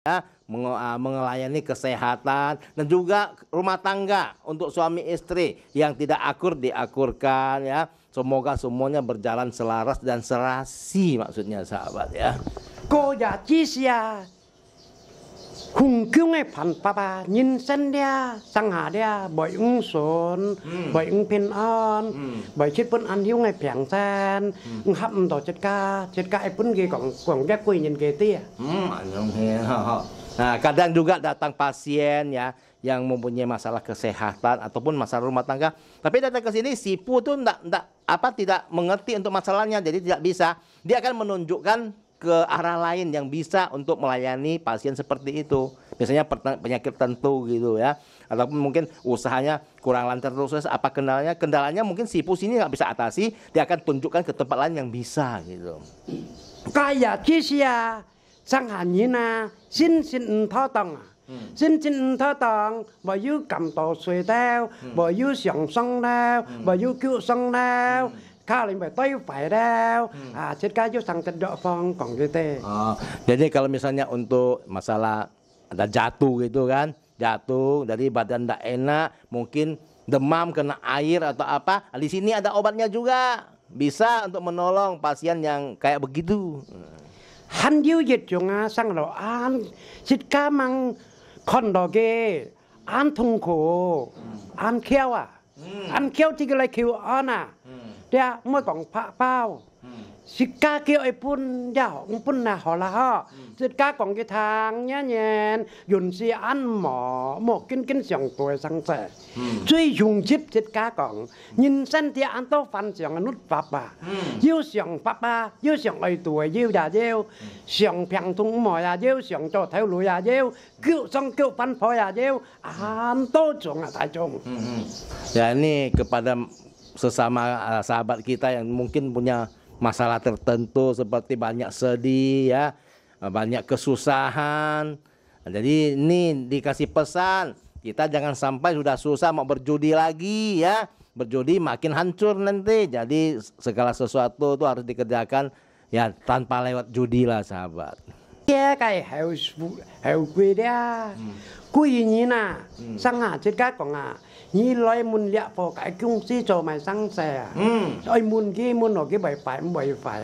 ya, melayani kesehatan dan juga rumah tangga untuk suami istri yang tidak akur diakurkan ya. Semoga semuanya berjalan selaras dan serasi maksudnya sahabat ya. Cô già chi xia khung kyung ai phan papa nhìn sen dia sang hà dia bởi ung sồn bởi ung pin on bởi chết pun ăn hiếu ngày phèn san hậm tổ chết ca ai pun ghê quảng ghép quỳ nhìn ghê tia. Nah, kadang juga datang pasien ya yang mempunyai masalah kesehatan ataupun masalah rumah tangga, tapi datang ke sini sipu tuh tidak mengerti untuk masalahnya, jadi tidak bisa. Dia akan menunjukkan ke arah lain yang bisa untuk melayani pasien seperti itu. Biasanya penyakit tertentu gitu ya, ataupun mungkin usahanya kurang lancar terus. Apa kendalanya? Kendalanya mungkin sipu sini nggak bisa atasi, dia akan tunjukkan ke tempat lain yang bisa gitu. Kayak kisia sang hanyina xin thọ tông xin thọ tông bởi yêu cầm tổ suy theo bởi yêu sòng sông theo bởi yêu cứu sông theo kau lain bởi tôi phải theo chết cái yêu sang chết đọ phong còn gitu teh. Jadi kalau misalnya untuk masalah ada jatuh gitu kan, jatuh dari badan tidak enak, mungkin demam kena air atau apa, di sini ada obatnya juga, bisa untuk menolong pasien yang kayak begitu. Han yêu dịch chúng sang lo an chết cá mang con đỏ ghê an thùng khổ an khéo thì cái lại kêu an dia mới còn phá bao chết cá kêu ai pun dạo pun là họ là họ chết cá còn cái thang nhá nhện dùng xe ăn một kinh sòng tuổi sang sẻ truy dùng chip chết cá còn nhìn sân thì ăn to phần sòng nút pháp yêu sòng pháp yêu sòng ai tuổi yêu già yêu sòng phèn thùng mỏi yêu sòng cho theo lối yêu kêu sòng kêu pan phò yêu ăn to chung tại chung. Ya ini kepada sesama sahabat kita yang mungkin punya masalah tertentu seperti banyak sedih ya, banyak kesusahan. Jadi ini dikasih pesan, kita jangan sampai sudah susah mau berjudi lagi ya. Berjudi makin hancur nanti. Jadi segala sesuatu itu harus dikerjakan ya tanpa lewat judi lah sahabat. Ya kayak heo quê dia. Quỳ như na sang chết cá còn như loài mun liệp vào cái cung si cho mày sang xe ơi mun ở cái bài phải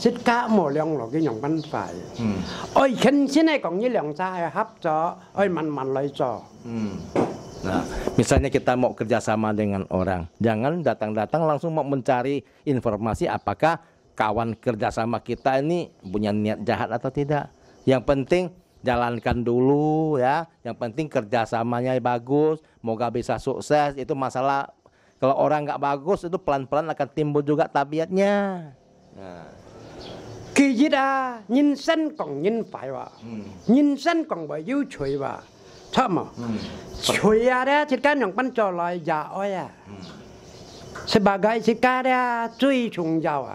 chết cá mỏ lông ở cái nhộng bắn phải ơi khen xin này còn như lông xa hấp cho ơi man lấy cho. Nah, misalnya kita mau kerjasama dengan orang, jangan datang-datang langsung mau mencari informasi apakah kawan kerjasama kita ini punya niat jahat atau tidak. Yang penting jalankan dulu ya, yang penting kerjasamanya bagus, moga bisa sukses. Itu masalah kalau orang nggak bagus itu pelan-pelan akan timbul juga tabiatnya. Kỳ gì đã nhìn sân còn nhìn phải nhìn sân còn bởi yêu chuối chả mà chuối đó chỉ cái nhộng bắn cho lại giả oi sebagai chỉ cái đó truy trùng giàu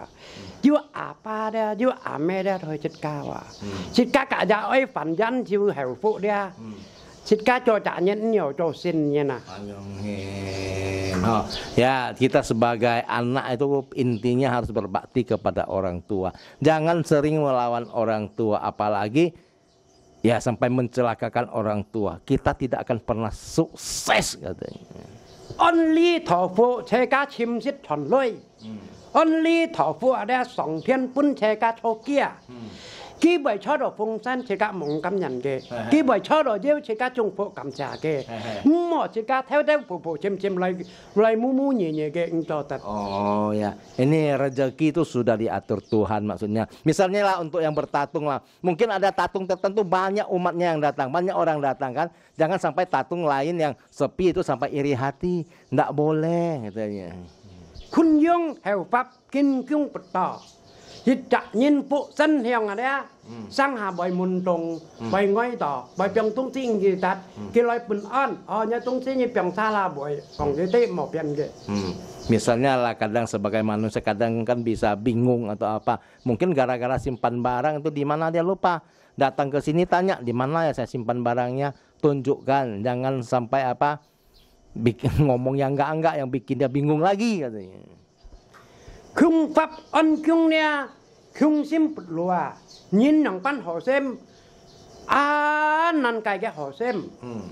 yêu apa đó yêu mẹ đó thôi chết cao chết cả giả oi phản dân yêu hẻo phụ đó chết cá cho trả nhân nhiều cho xin như nào. Ya, kita sebagai anak itu intinya harus berbakti kepada orang tua. Jangan sering melawan orang tua, apalagi ya sampai mencelakakan orang tua. Kita tidak akan pernah sukses katanya. Only thọ phụ chế cá chim xít thòn lôi. Only thọ phụ ở đây sòng thiên pun chế cá thô kia. Khi bởi cho đồ phong san chế cá mộng cảm nhận kê, khi bởi cho đồ dêu chế cá trung phụ cảm trả kê, mò chế cá theo phụ chim lại mu nhẹ kê cho tật. Oh ya, ini rezeki itu sudah diatur Tuhan maksudnya. Misalnya lah untuk yang bertatung lah, mungkin ada tatung tertentu banyak umatnya yang datang, banyak orang datang kan. Jangan sampai tatung lain yang sepi itu sampai iri hati, ndak boleh katanya. Kun yung heo pháp kinh cung bật tỏ. Hít chặt nhìn phụ sân hiền ở đây sang hà bởi môn trùng bởi ngói tỏ bởi 병 tung sinh gì tắt cái loại bình an nhớ tung sinh như 병 salah bởi còn cái tết một biển kì. Misalnya lah kadang sebagai manusia kadang kan bisa bingung atau apa, mungkin gara-gara simpan barang itu di mana dia lupa, datang ke sini tanya di mana ya saya simpan barangnya, tunjukkan, jangan sampai apa bikin ngomong yang enggak yang bikin dia bingung lagi katanya. Khung pháp ân khung nè khung sim bật lùa nhìn nòng pan hồ xem nan cái họ xem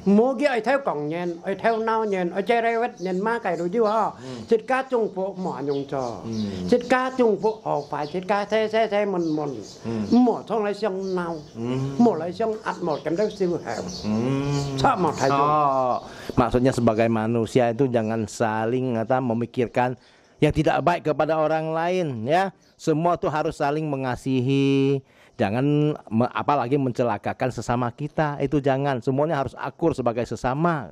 mua cái ai theo còng nhện ai theo nao nhện ai chơi rêu nhện má cái đồ chứ ha chết cá trung phụ mỏ nhung trò chết cá trung phụ họ phải chết cá thế mình mỏ xong lại xong nao mỏ lại xong ăn một cái đó siêu hẹp sao mà thay maksudnya sebagai manusia itu jangan saling memikirkan yang tidak baik kepada orang lain ya. Semua tuh harus saling mengasihi. Jangan apalagi mencelakakan sesama kita. Itu jangan. Semuanya harus akur sebagai sesama.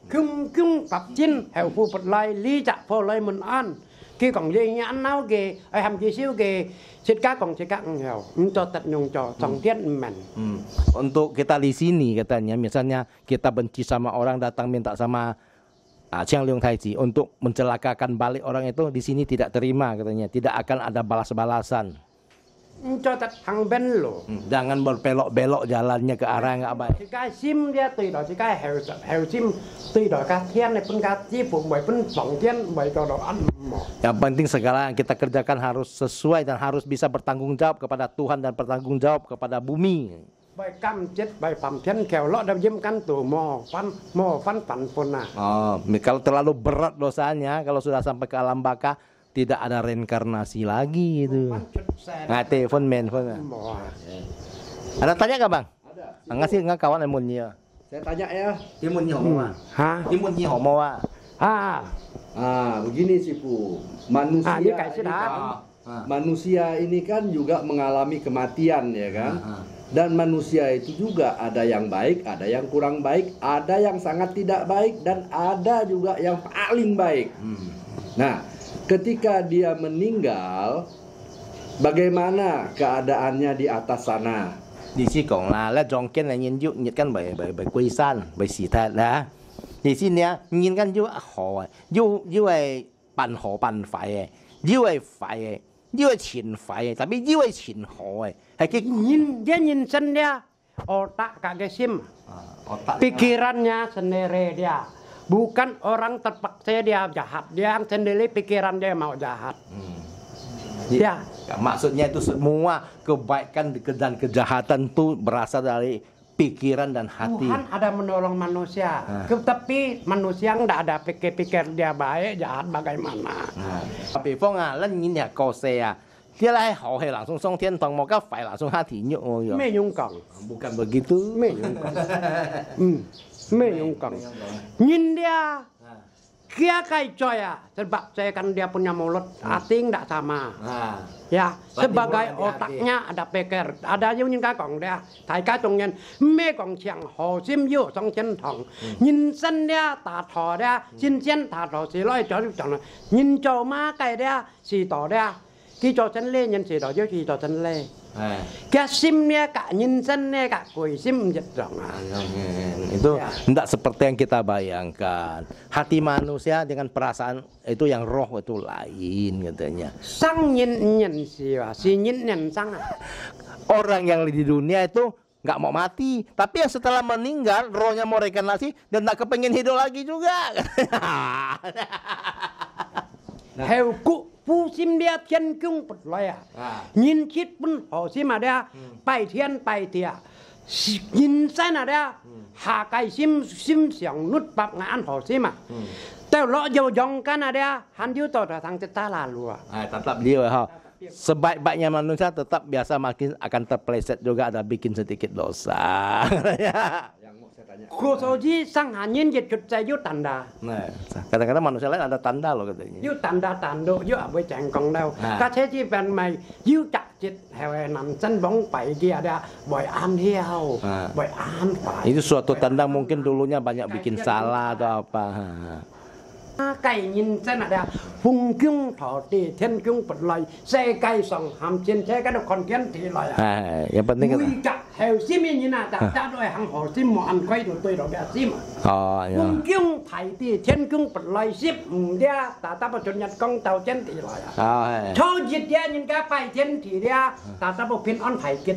Cung tập chín heo phu bật lai lý chặt phô lai mình ăn. Khi còn dây nhãn náo kì, ai hàm chi xíu kì, xịt cá còn xịt cá heo, cho tật nhung cho song tiết mình. Untuk kita di sini katanya, misalnya kita benci sama orang datang minta sama Chiang Leong Tai Chi untuk mencelakakan balik orang itu di sini tidak terima katanya, tidak akan ada balas-balasan. Cho tật thằng bên lộ. Jangan berbelok-belok jalannya ke arah yang nggak baik. Si cái sim dia tùy đó si cái heo sim tùy đó cá thiên này pun cá chi phụ bảy pun song thiên bảy cho đó ăn mỏ. Yang penting segala yang kita kerjakan harus sesuai dan harus bisa bertanggung jawab kepada Tuhan dan bertanggung jawab kepada bumi. Bảy cam chết bảy phẩm thiên kèo lọ đâm diêm căn tủ mò phán pun nah. Oh, kalau terlalu berat dosanya, kalau sudah sampai ke alam baka tidak ada reinkarnasi lagi itu. Nggak telepon menphone. Ada tanya nggak bang? Ada. Ngasih nggak kawan emunnya? Saya tanya ya. Imunnya homoa. Hah? Imunnya homoa. Begini sih Bu. Manusia ini kan juga mengalami kematian ya kan. Dan manusia itu juga ada yang baik, ada yang kurang baik, ada yang sangat tidak baik, dan ada juga yang paling baik. Nah, ketika dia meninggal, bagaimana keadaannya di atas sana? Di sini cũng là dòng kiến là nhìn dụ nhiệt căn bởi quê san bởi xỉ thật đã. Di sini ya nhìn căn dụ họ dụ ấy bản họ bản phải dụ ấy phải dụ ấy chín phải tapi dụ ấy chín họ hay cái nhìn sân dia otak kagak sim pikirannya sendiri dia. Bukan orang terpaksa dia jahat, dia yang sendiri pikiran dia mau jahat. Ya, maksudnya itu semua kebaikan dan kejahatan itu berasal dari pikiran dan hati. Tuhan ada menolong manusia, tapi manusia nggak ada pikir dia baik jahat bagaimana. Tapi phong ini ya kau saya, dia lah hao hei langsung song thiên堂mau cái phải langsung hati nyuk. Menyungkang. Bukan begitu. Menyungkang. Menyungkang. Nhìn dia kia kai coy ya, sebab saya kan dia punya mulut, hati nggak sama. Ya, sebagai otaknya ada pikir, ada những cái còn dia, đại ca trong nhân mê còn chẳng hồ sim yêu trong chân thòng, nhìn sân dia tà thò dia, xin chân tà thò xì lôi cho chẳng, nhìn cho má cái dia xì tỏ dia, khi cho chân lê nhân xì tỏ cho khi cho chân lê. Cái sim nya kak nyinsen nya kak kui sim jedong. Itu tidak seperti yang kita bayangkan. Hati manusia dengan perasaan itu yang roh itu lain katanya. Sang nyin siwa, si nyin sang. Orang yang di dunia itu nggak mau mati, tapi yang setelah meninggal rohnya mau reinkarnasi dan tak kepengen hidup lagi juga. Heo ku Phu sim dia thiên cung bật loài nhìn chít bún hồ sim mà dia bài thiên bài tiệt nhìn sai là dia hạ cái sim xiang nút bạc ngã ăn hồ sim mà tao lo dầu dòng cái là dia hắn yêu tao là thằng ta là lùa. Tetap dia ha. Sebaik-baiknya manusia tetap biasa makin akan terpeleset juga ada bikin sedikit dosa. Cô số gì sang hàn nhiên dịch chụp chạy yuk tanda. Nah, kadang-kadang manusia lain ada tanda loh katanya. Yuk tanda yuk apa chẳng còn đâu. Các thế chi bên mày yuk chặt chít heo nằm chân bóng bảy kia ada boy an hiao, boy an phải. Itu suatu tanda mungkin dulunya banyak bikin salah atau apa. Cái nhìn xem là đây hùng cung thọ trì thiên cung bật lời xe cây sòng hàm trên xe cái đồ con kiến thì lời yang penting mùi chặt heo sim như nào ta đôi hàng hồ sim mà ăn quay rồi tôi rồi bé sim hùng cung thầy thì thiên cung bật lời ship dia ta bắt chọn nhật công tàu trên thì lời cho dịch dia những cái bài trên thì dia ta bắt pin on thầy kia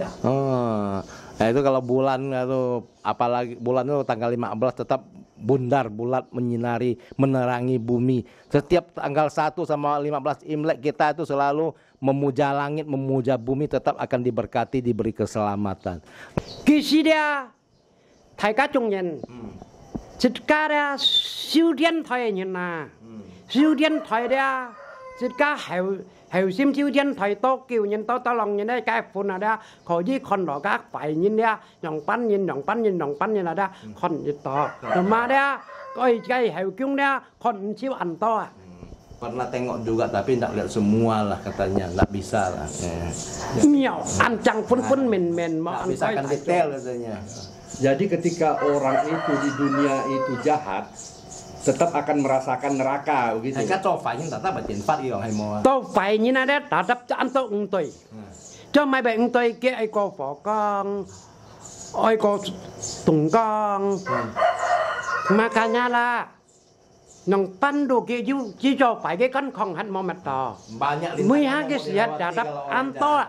Nah itu kalau bulan atau apalagi bulan itu tanggal 15 tetap bundar bulat menerangi bumi. Setiap tanggal 1 sama 15 Imlek kita itu selalu memuja langit, memuja bumi, tetap akan diberkati, diberi keselamatan. Kisi dia thầy các trung nhân Chit ka dia siêu thiên thầy nhìn na siêu thiên thầy dia chit ka hậu sim siêu thiên thầy to kiều nhìn to lòng nhìn đây cái phun là dia khỏi với con đó các phải nhìn dia nhong pan nhìn là dia con nhìn to mà dia coi cái hậu cung dia con siêu ăn to. Pernah tengok juga tapi tidak lihat semua lah katanya, tidak bisa lah. Miao, ancang pun men mau Tidak bisa akan detail katanya. Jadi ketika orang itu di dunia itu jahat, tetap akan merasakan neraka begitu. Các cho phải nhưng ta phải tiền phát yêu hay mua. Tôi phải như này đấy, ta đập cho ăn tôi ung tôi. Cho mấy bạn ung tôi kia ai có phỏ con, ai có tùng con, makanya lah. Nong pandu kia chỉ cho phải cái con không hẳn mò mặt to. 12 cái siat đã đập ăn to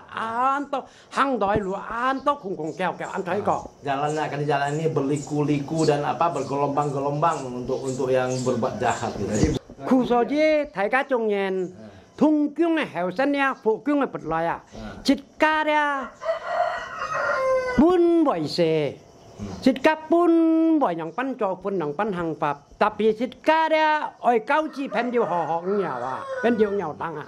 hang đói lúa ăn to cùng keo ăn thấy có. Jalannya akan jalan ini berliku-liku dan bergelombang-gelombang untuk yang berbuat jahat gitu. Khususnya thầy các trung nhân thung kyung này hậu sinh nha, phụ kyung này bật lại à. Chít ca dia bún bội xe. Chít ca bún bội nhang pan cho bún nhang pan hàng pháp. Tapi chít ca dia oi cao chi pen diu họ nhau à, pen diu nhau tang à.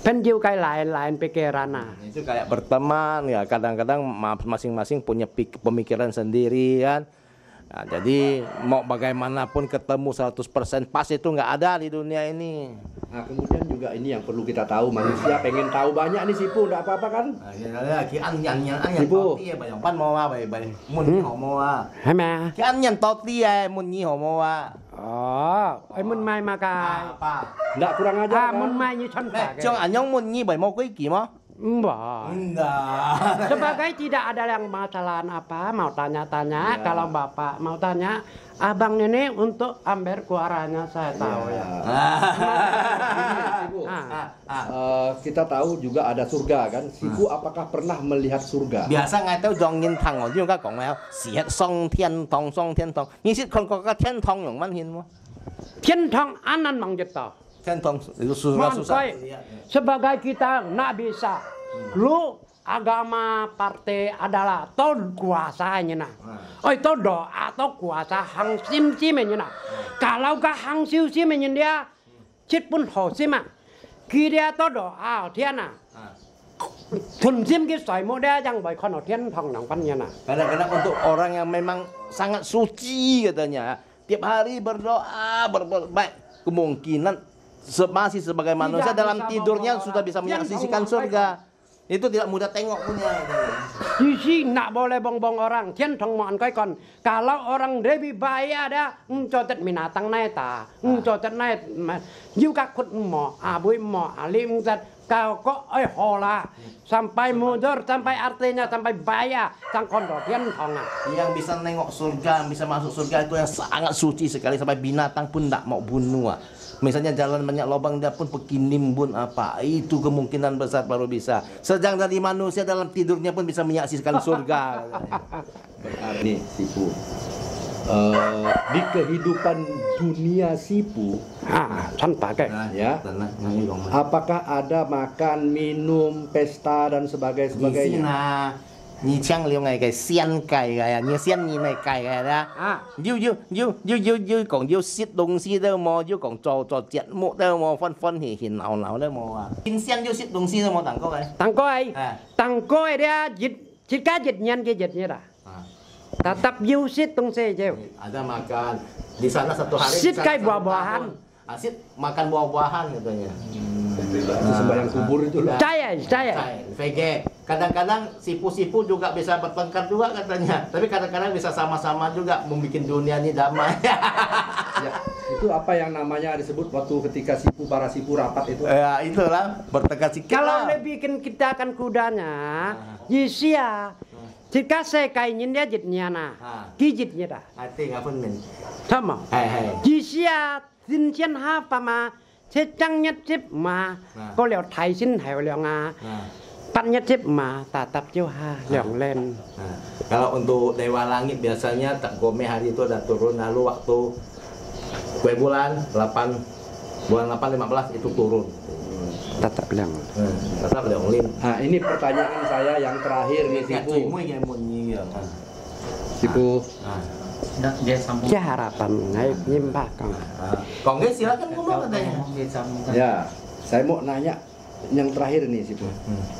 Pen diu kai lain pikiran ah. Itu kayak berteman ya, kadang-kadang masing-masing punya pemikiran sendiri kan. Nah, jadi mau bagaimanapun ketemu 100% pas itu nggak ada di dunia ini. Nah kemudian juga ini yang perlu kita tahu, manusia pengen tahu banyak nih Sipu, nggak apa-apa kan? Khi ăn to tia bài pan mo wa bài mun ni ho mo wa. Hay mà. Khi ăn to tia mun ni ho mo wa. Ai mun mai mà cái. Nggak kurang ajar. Mun mai như chân cả. Trong anyong mun ni bài mo quý kỳ mo. Enggak. Sebagai tidak ada yang masalah apa, mau tanya-tanya. Ya. Kalau Bapak mau tanya, abang ini untuk ambil kuaranya saya tahu ya. Kita tahu juga ada surga kan. Sipu apakah pernah melihat surga? Biasa ngai tahu dong nhìn thằng ở dưới các cổng nào, siết song thiên thong. Nhưng siết còn có cái thiên thong yang man hin mo. Thiên thong anan mang jeta. Thiên thong itu susah. Sebagai kita nak bisa, lu agama partai adalah to kuasanya nah. Itu doa atau kuasa hang sim nah. Kalau kah hang sim dia, cit pun ho sim ah. Dia to doa dia nah. Thun sim cái soi mo dia yang boy kon thiên thong nang pannya nah. Kadang-kadang untuk orang yang memang sangat suci katanya, tiap hari berdoa berbuat baik, kemungkinan masih sebagai manusia dalam tidurnya sudah bisa menyaksikan surga. Itu tidak mudah tengok punya. Isi nak boleh bong-bong orang. Tian thong mo an kai kon. Kalau orang lebih bahaya dia cotet binatang naik ta. Cotet naik. Yu các khut mo, abui mo, alim zat kau kok hola sampai mudor, sampai artinya sampai bahaya sang kondo tian thong. Yang bisa nengok surga, bisa masuk surga itu yang sangat suci sekali, sampai binatang pun tidak mau bunuh. Misalnya jalan banyak lubang dia pun pergi nimbun apa, itu kemungkinan besar baru bisa. Sedang dari manusia dalam tidurnya pun bisa menyaksikan surga. Nih Sipu, di kehidupan dunia Sipu, ya, apakah ada makan, minum, pesta dan sebagainya? 你抢了我个先改个呀，你先你来改个啦。要講要食東西都冇，要講做節目都冇，歡喜鬧都冇啊。先要食東西都冇等過嘅。Tang koi dia jika jadian ke jadinya dah. Tetap you sit東西je. Ada makan di sana satu hari. Sit kai buah-buahan. Sit makan buah-buahan katanya. Sembahyang kubur itu lah. Saya. VG. Kadang-kadang sipu-sipu juga bisa bertengkar juga katanya. Tapi kadang-kadang bisa sama-sama juga membuat dunia ini damai. Ya, itu apa yang namanya disebut waktu ketika para sipu rapat itu? Ya, itulah bertengkar sikit. Kalau bikin kita akan kudanya, Yesia. Jika saya kainin dia jitnya nah, kijitnya dah. Hati nggak pun men. Sama. Yesia sinsian apa ma, secang nyetip ma, kau lihat Thai sin hai lihat nga. Panyetip mah tatap juha yang len. Nah, kalau untuk Dewa Langit biasanya tak gome hari itu ada turun, lalu waktu kue bulan 15 itu turun. Tatap liang. Tetap ada Lim. Nah, ini pertanyaan saya yang terakhir nih Sipu. Sipu. Dia sambung. Kia harapan ngai nyimbah kang. Kong guys silakan ngomong katanya. Ya, saya mau nanya yang terakhir nih Sipu.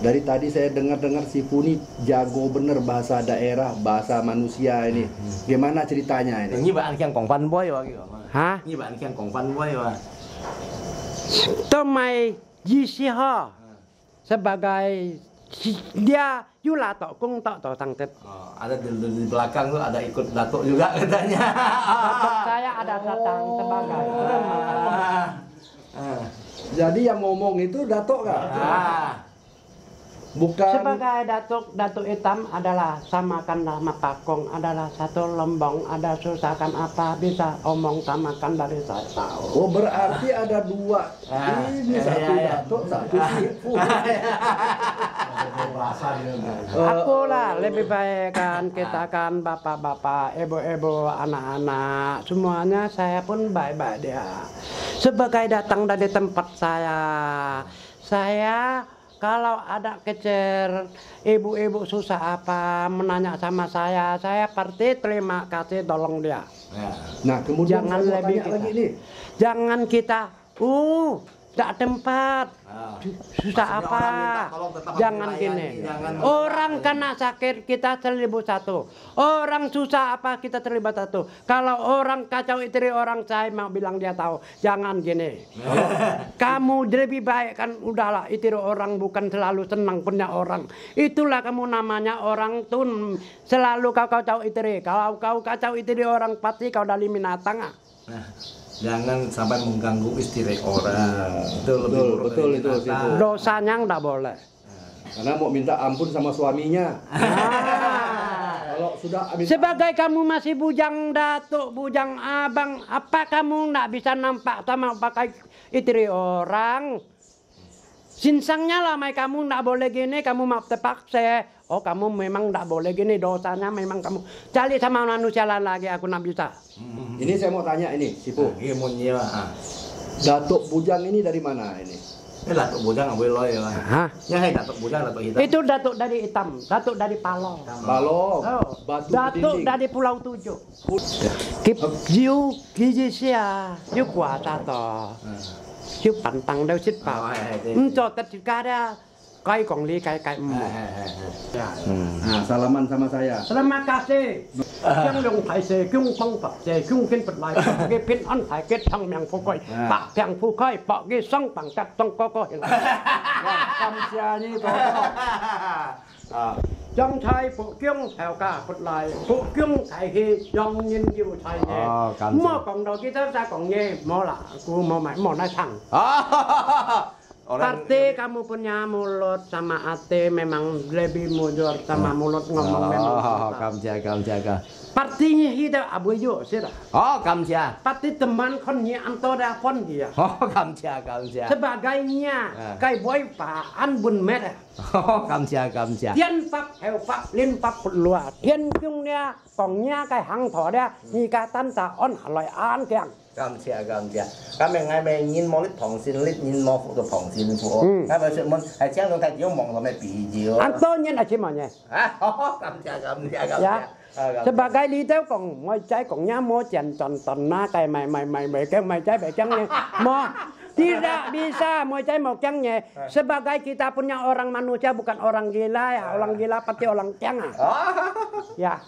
Dari tadi saya dengar-dengar Sipu nih jago bener bahasa daerah, bahasa manusia ini. Gimana ceritanya ini? Ini bạn khen Kong Văn Boy wa kiểu. Hah? Ini bạn khen Kong Văn Boy wa. Tomai Yisiha sebagai dia Yula tok kung tok tangtet. Oh, ada di belakang tuh ada ikut datuk juga katanya. Datuk saya ada datang sebagai Jadi yang ngomong itu datuk kah? Bukan. sebagai datuk hitam adalah samakan nama pakong adalah satu lembong, ada susahkan apa bisa omong samakan dari saya tahu. Oh, berarti ada dua. Ini satu datuk, satu Sipu. Aku lah lebih baik kan kita kan bapak-bapak, ibu-ibu, anak-anak semuanya saya pun baik-baik dia. Sebagai datang dari tempat saya kalau ada kecer ibu-ibu susah apa menanya sama saya pasti terima kasih tolong dia. Nah, kemudian Jangan saya mau lebih tanya lagi nih. Jangan kita tak tempat susah apa, jangan gini. Orang kena sakit kita terlibat satu, orang susah apa kita terlibat satu. Kalau orang kacau istri orang saya mau bilang dia tahu, jangan gini. Kamu lebih baik kan udahlah istri orang bukan selalu senang punya orang. Itulah kamu namanya orang tun selalu kau kacau istri. Kalau kau kacau istri orang pasti kau dari binatang. Jangan sampai mengganggu istri orang. Itu lebih Betul itu Sipu. Dosanya nggak boleh. Karena mau minta ampun sama suaminya. Kalau sudah minta Sebagai kamu masih bujang datuk, bujang abang, apa kamu nggak bisa nampak sama pakai istri orang? Sinsangnya lah, mai kamu nggak boleh gini, kamu mau terpaksa. Oh kamu memang nggak boleh gini, dosanya memang kamu cari sama manusia lain lagi, aku nggak bisa. Ini saya mau tanya ini, Sipu. Iya mau nyewa. Datuk Bujang ini dari mana ini? Ini datuk bujang nggak boleh loy ya. Hah? Ya datuk bujang datuk hitam. Itu datuk dari hitam, datuk dari Palo. Balong, batu Datuk berdinding. dari Pulau Tujuh. Kiu Gijisia, Kiu kuasa toh. Kiu pantang đâu chít bảo. Cho tất cả dia kai kong li kai kai mo. Nah, salaman sama saya. Terima kasih. Yang long thai se kyung pang pak se kyung kin pat lai pak ge pin an thai ke thang myang phu koi pak pyang phu koi pak ge sang pang tat tong ko ko hin. Kamsiani to. Trong thai phụ kyung theo cả phật lại phụ kyung thai hi trong nhân yêu thai nhé mò còn đầu kia ta còn nghe mò là ku mò mày mò nói thẳng. Pasti kamu punya mulut sama hati memang lebih mujur sama mulut ngomong memang. Kamsia. Partinya hidup abu yo sih dah. Oh kamsia. Pasti teman konnya antara pon dia. Oh kamsia. Sebagainya kai boy pa an bun mer. Oh kamsia. Thiên pháp theo pháp liên pháp phật lùa thiên cung nha còn nha cái hàng thọ đây như cái tan sa on lại an keng. Kamsia. Kami ngay bây nhìn mò lít phòng xin lít nhìn mò phụ thuộc phòng xin phụ. Ngay bây giờ mình hãy chăng chúng ta chỉ mong là mấy bị gì. An to nhân là chỉ mà nhé. Kamsia. Ya. Sebagai leader còn môi trái còn nhá môi chèn tròn na cái mày cái mày trái bẻ trắng nhé. Mò tidak bisa môi trái màu trắng nhé. Sebagai kita punya orang manusia bukan orang gila ya. Orang gila pasti orang trắng à. Ya.